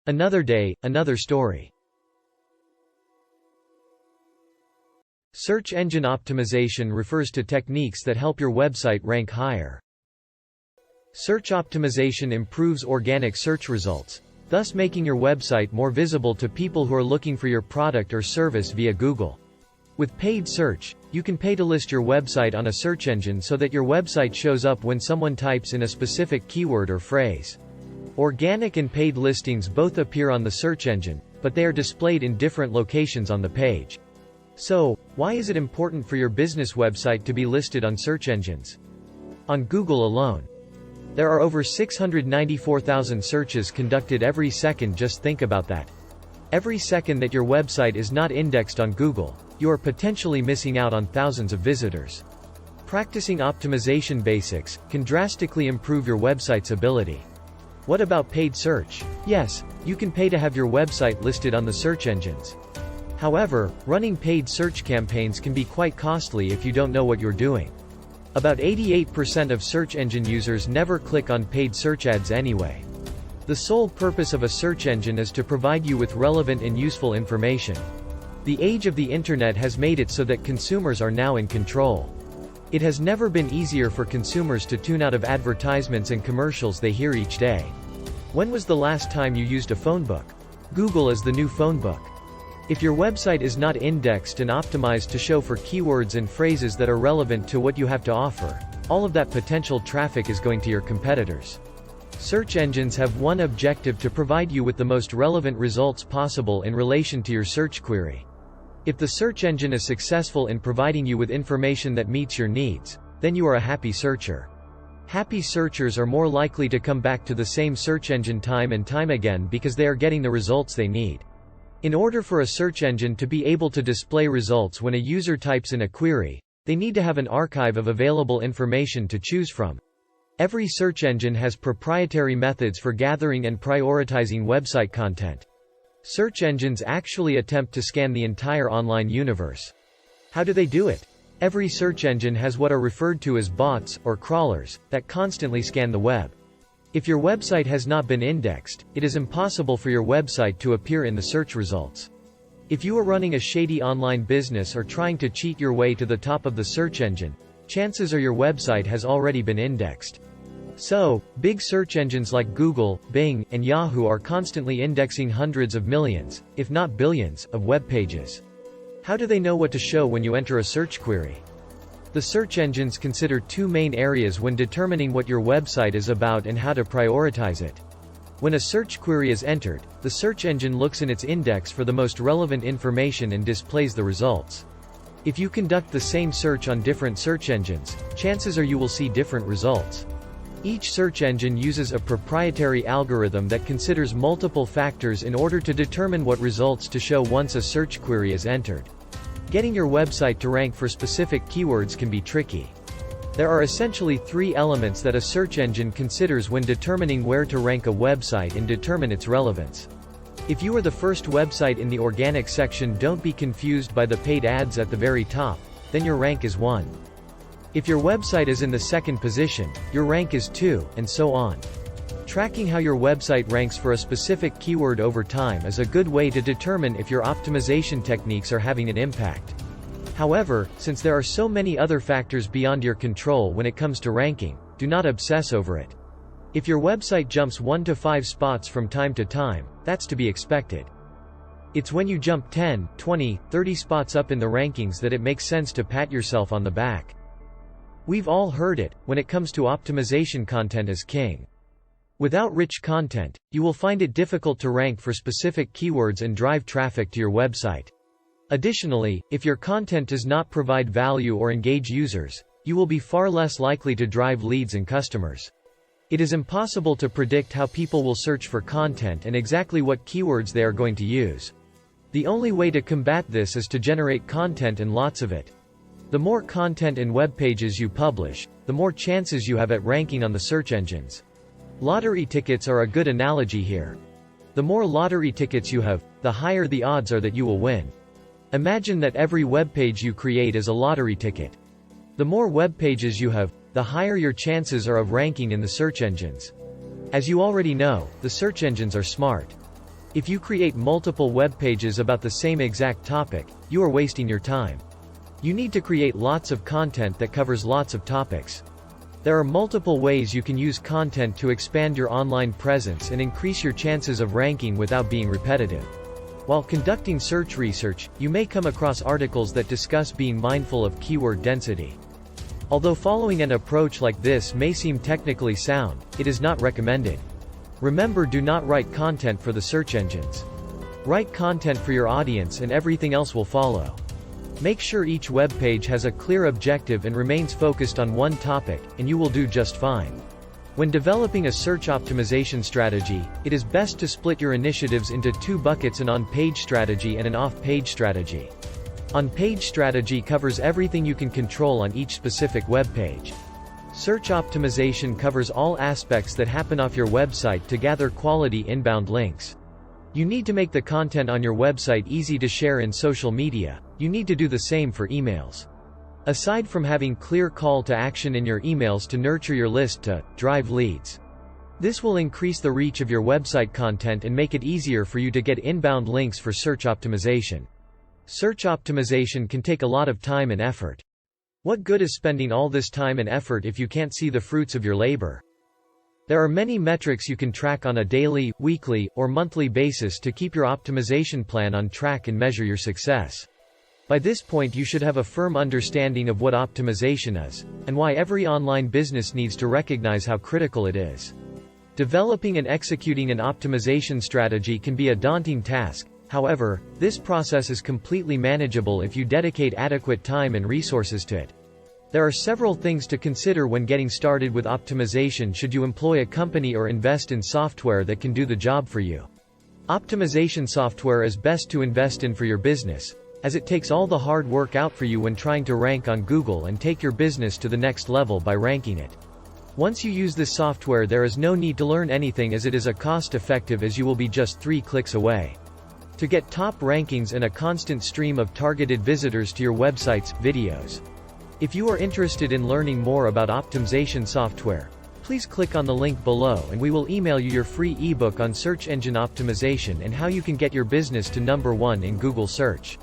Another day, another story. Search engine optimization refers to techniques that help your website rank higher. Search optimization improves organic search results, thus making your website more visible to people who are looking for your product or service via Google. With paid search, you can pay to list your website on a search engine so that your website shows up when someone types in a specific keyword or phrase. Organic and paid listings both appear on the search engine, but they are displayed in different locations on the page. So, why is it important for your business website to be listed on search engines? On Google alone, there are over 694,000 searches conducted every second. Just think about that. Every second that your website is not indexed on Google, you are potentially missing out on thousands of visitors. Practicing optimization basics can drastically improve your website's ability. What about paid search? Yes, you can pay to have your website listed on the search engines. However, running paid search campaigns can be quite costly if you don't know what you're doing. About 88% of search engine users never click on paid search ads anyway. The sole purpose of a search engine is to provide you with relevant and useful information. The age of the internet has made it so that consumers are now in control. It has never been easier for consumers to tune out of advertisements and commercials they hear each day. When was the last time you used a phone book? Google is the new phone book. If your website is not indexed and optimized to show for keywords and phrases that are relevant to what you have to offer, all of that potential traffic is going to your competitors. Search engines have one objective: to provide you with the most relevant results possible in relation to your search query. If the search engine is successful in providing you with information that meets your needs, then you are a happy searcher. Happy searchers are more likely to come back to the same search engine time and time again because they are getting the results they need. In order for a search engine to be able to display results when a user types in a query, they need to have an archive of available information to choose from. Every search engine has proprietary methods for gathering and prioritizing website content. Search engines actually attempt to scan the entire online universe. How do they do it? Every search engine has what are referred to as bots, or crawlers, that constantly scan the web. If your website has not been indexed, it is impossible for your website to appear in the search results. If you are running a shady online business or trying to cheat your way to the top of the search engine, chances are your website has already been indexed. So, big search engines like Google, Bing, and Yahoo are constantly indexing hundreds of millions, if not billions, of web pages. How do they know what to show when you enter a search query? The search engines consider two main areas when determining what your website is about and how to prioritize it. When a search query is entered, the search engine looks in its index for the most relevant information and displays the results. If you conduct the same search on different search engines, chances are you will see different results. Each search engine uses a proprietary algorithm that considers multiple factors in order to determine what results to show once a search query is entered. Getting your website to rank for specific keywords can be tricky. There are essentially three elements that a search engine considers when determining where to rank a website and determine its relevance. If you are the first website in the organic section, don't be confused by the paid ads at the very top, then your rank is 1. If your website is in the second position, your rank is 2, and so on. Tracking how your website ranks for a specific keyword over time is a good way to determine if your optimization techniques are having an impact. However, since there are so many other factors beyond your control when it comes to ranking, do not obsess over it. If your website jumps 1 to 5 spots from time to time, that's to be expected. It's when you jump 10, 20, 30 spots up in the rankings that it makes sense to pat yourself on the back. We've all heard it: when it comes to optimization, content is king. Without rich content, you will find it difficult to rank for specific keywords and drive traffic to your website. Additionally, if your content does not provide value or engage users, you will be far less likely to drive leads and customers. It is impossible to predict how people will search for content and exactly what keywords they are going to use. The only way to combat this is to generate content, and lots of it. The more content and web pages you publish, the more chances you have at ranking on the search engines. Lottery tickets are a good analogy here. The more lottery tickets you have, the higher the odds are that you will win. Imagine that every web page you create is a lottery ticket. The more web pages you have, the higher your chances are of ranking in the search engines. As you already know, the search engines are smart. If you create multiple web pages about the same exact topic, you are wasting your time. You need to create lots of content that covers lots of topics. There are multiple ways you can use content to expand your online presence and increase your chances of ranking without being repetitive. While conducting search research, you may come across articles that discuss being mindful of keyword density. Although following an approach like this may seem technically sound, it is not recommended. Remember, do not write content for the search engines. Write content for your audience and everything else will follow. Make sure each web page has a clear objective and remains focused on one topic, and you will do just fine. When developing a search optimization strategy, it is best to split your initiatives into two buckets: an on-page strategy and an off-page strategy. On-page strategy covers everything you can control on each specific web page. Search optimization covers all aspects that happen off your website to gather quality inbound links. You need to make the content on your website easy to share in social media. You need to do the same for emails. Aside from having clear call to action in your emails to nurture your list to drive leads. This will increase the reach of your website content and make it easier for you to get inbound links for search optimization. Search optimization can take a lot of time and effort. What good is spending all this time and effort if you can't see the fruits of your labor? There are many metrics you can track on a daily, weekly, or monthly basis to keep your optimization plan on track and measure your success. By this point you should have a firm understanding of what optimization is, and why every online business needs to recognize how critical it is. Developing and executing an optimization strategy can be a daunting task. However, this process is completely manageable if you dedicate adequate time and resources to it. There are several things to consider when getting started with optimization should you employ a company or invest in software that can do the job for you. Optimization software is best to invest in for your business, as it takes all the hard work out for you when trying to rank on Google and take your business to the next level by ranking it. Once you use this software, there is no need to learn anything, as it is cost-effective, as you will be just 3 clicks away. To get top rankings and a constant stream of targeted visitors to your website's videos. If you are interested in learning more about optimization software, please click on the link below and we will email you your free ebook on search engine optimization and how you can get your business to #1 in Google search.